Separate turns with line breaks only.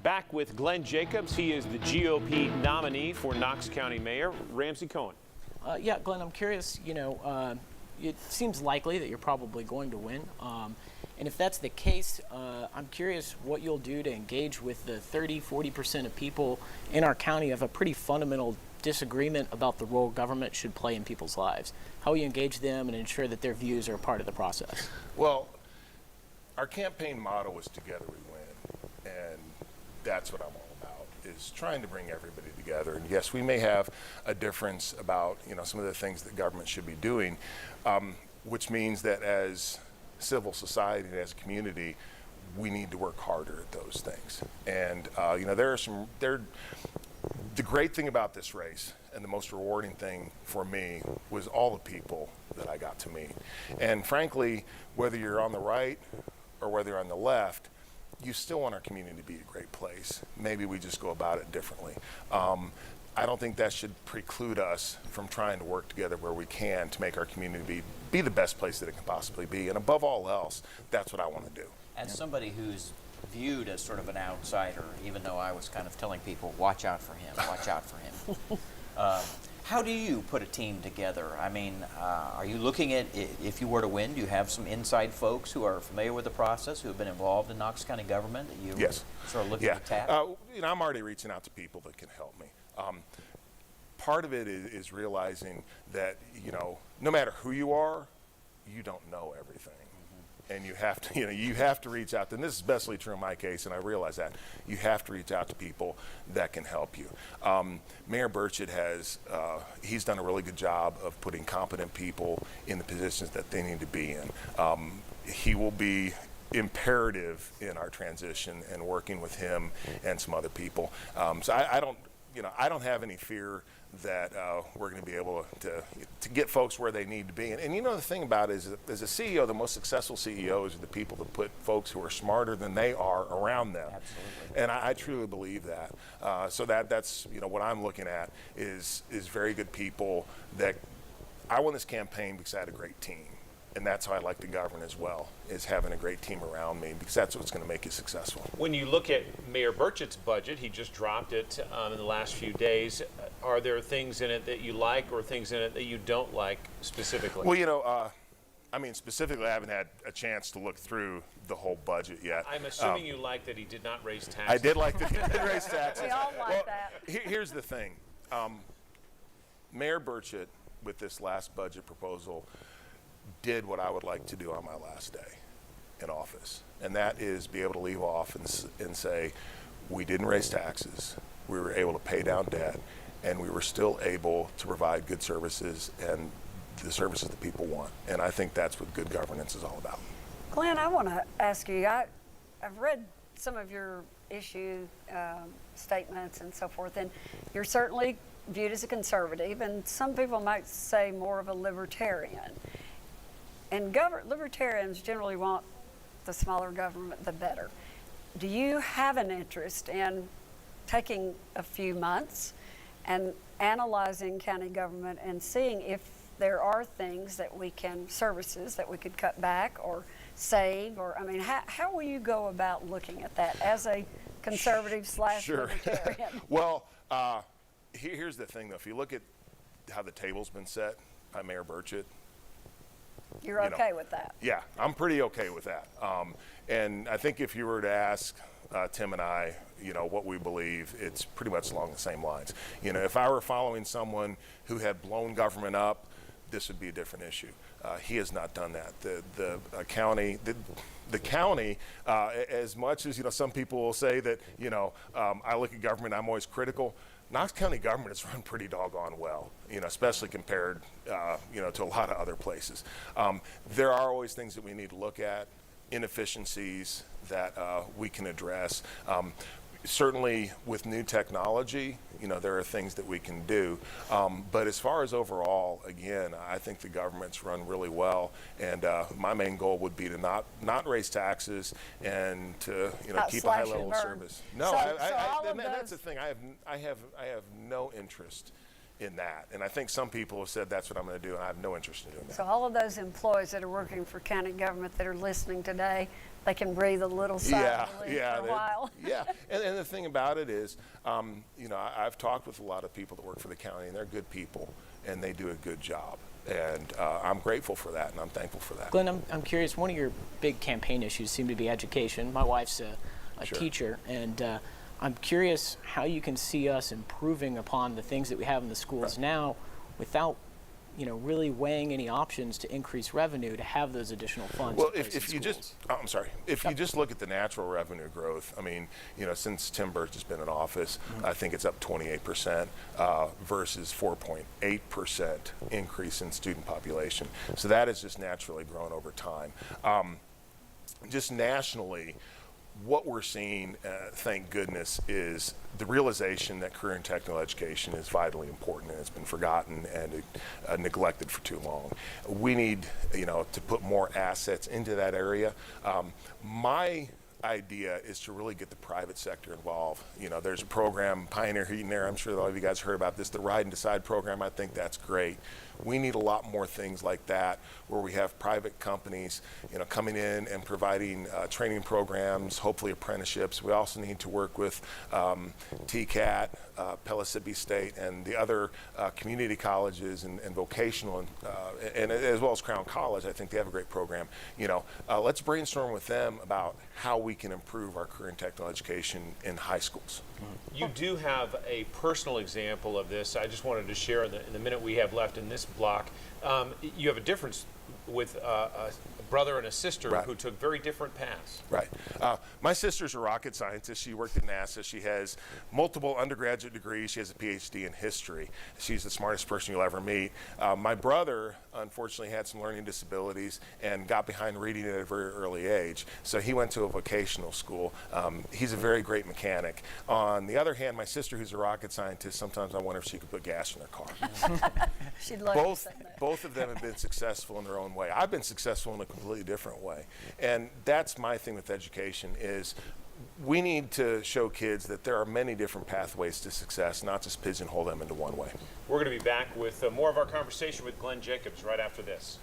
Back with Glenn Jacobs. He is the GOP nominee for Knox County Mayor. Ramsey Cohen.
Yeah, Glenn, I'm curious, it seems likely that you're probably going to win. And if that's the case, I'm curious what you'll do to engage with the 30-40% of people in our county who have a pretty fundamental disagreement about the role government should play in people's lives. How will you engage them and ensure that their views are a part of the process?
Well, our campaign motto is "Together we win," and that's what I'm all about, is trying to bring everybody together. And yes, we may have a difference about some of the things that government should be doing, which means that as civil society and as a community, we need to work harder at those things. And the great thing about this race and the most rewarding thing for me was all the people that I got to meet. And frankly, whether you're on the right or whether you're on the left, you still want our community to be a great place. Maybe we just go about it differently. I don't think that should preclude us from trying to work together where we can to make our community be the best place that it can possibly be. And above all else, that's what I want to do.
As somebody who's viewed as sort of an outsider, even though I was kind of telling people, watch out for him, watch out for him. How do you put a team together? I mean, are you looking at, if you were to win, do you have some inside folks who are familiar with the process, who have been involved in Knox County government that you sort of looking to tap?
I'm already reaching out to people that can help me. Part of it is realizing that, no matter who you are, you don't know everything. And you have to, you have to reach out. And this is especially true in my case, and I realize that. You have to reach out to people that can help you. Mayor Burchett he's done a really good job of putting competent people in the positions that they need to be in. He will be imperative in our transition and working with him and some other people. So I don't have any fear that we're going to be able to get folks where they need to be. And the thing about it is, as a CEO, the most successful CEOs are the people that put folks who are smarter than they are around them.
Absolutely.
And I truly believe that. So that's what I'm looking at is very good people that I won this campaign because I had a great team. And that's how I like to govern as well, is having a great team around me, because that's what's going to make you successful.
When you look at Mayor Burchett's budget, he just dropped it in the last few days. Are there things in it that you like or things in it that you don't like specifically?
Well, specifically, I haven't had a chance to look through the whole budget yet.
I'm assuming you like that he did not raise taxes.
I did like that he did raise taxes.
We all like that.
Here's the thing. Mayor Burchett, with this last budget proposal, did what I would like to do on my last day in office, and that is be able to leave off and say, we didn't raise taxes, we were able to pay down debt, and we were still able to provide good services and the services that people want. And I think that's what good governance is all about.
Glenn, I want to ask you, I've read some of your issue statements and so forth, and you're certainly viewed as a conservative, and some people might say more of a libertarian. And libertarians generally want the smaller government, the better. Do you have an interest in taking a few months and analyzing county government and seeing if there are things that services that we could cut back or save? Or, how will you go about looking at that as a conservative / libertarian?
Well, here's the thing, though. If you look at how the table's been set by Mayor Burchett,
You're okay with that?
Yeah, I'm pretty okay with that. And I think if you were to ask Tim and I, what we believe, it's pretty much along the same lines. If I were following someone who had blown government up, this would be a different issue. He has not done that. The county, as much as some people will say that I look at government, I'm always critical. Knox County government is run pretty doggone well, especially compared, to a lot of other places. There are always things that we need to look at, inefficiencies that we can address. Certainly with new technology, there are things that we can do. But as far as overall, again, I think the government's run really well. And my main goal would be to not raise taxes and to keep a high level of service. No, that's the thing. I have no interest in that. And I think some people have said that's what I'm going to do, and I have no interest in doing that.
So all of those employees that are working for county government that are listening today, they can breathe a little sigh of relief for a
they-
while.
yeah, and the thing about it is, you know, I've talked with a lot of people that work for the county, and they're good people, and they do a good job. And I'm grateful for that, and I'm thankful for that.
Glenn, I'm curious, one of your big campaign issues seem to be education. My wife's a
Sure.
teacher, and I'm curious how you can see us improving upon the things that we have in the schools now without, you know, really weighing any options to increase revenue to have those additional funds.
Well,
to place
if
in
you
schools.
just, I'm sorry, if you just look at the natural revenue growth, I mean, you know, since Tim Burch has been in office, I think it's up 28% versus 4.8% increase in student population. So that has just naturally grown over time. Just nationally, what we're seeing, thank goodness, is the realization that career and technical education is vitally important, and it's been forgotten and neglected for too long. We need, you know, to put more assets into that area. My idea is to really get the private sector involved. You know, there's a program, Pioneer Heating and Air, I'm sure a lot of you guys heard about this, the Ride and Decide program. I think that's great. We need a lot more things like that where we have private companies, you know, coming in and providing training programs, hopefully apprenticeships. We also need to work with TCAT, Pellissippi State, and the other community colleges and vocational, and as well as Crown College. I think they have a great program. You know, let's brainstorm with them about how we can improve our career and technical education in high schools.
You do have a personal example of this. I just wanted to share in the minute we have left in this block. You have a difference with a brother and a sister
Right.
who took very different paths.
Right. My sister's a rocket scientist. She worked at NASA. She has multiple undergraduate degrees. She has a PhD in history. She's the smartest person you'll ever meet. My brother, unfortunately, had some learning disabilities and got behind reading at a very early age. So he went to a vocational school. He's a very great mechanic. On the other hand, my sister, who's a rocket scientist, sometimes I wonder if she could put gas in her car.
She'd love to say that.
Both of them have been successful in their own way. I've been successful in a completely different way. And that's my thing with education is we need to show kids that there are many different pathways to success, not just pigeonhole them into one way.
We're going to be back with more of our conversation with Glenn Jacobs right after this.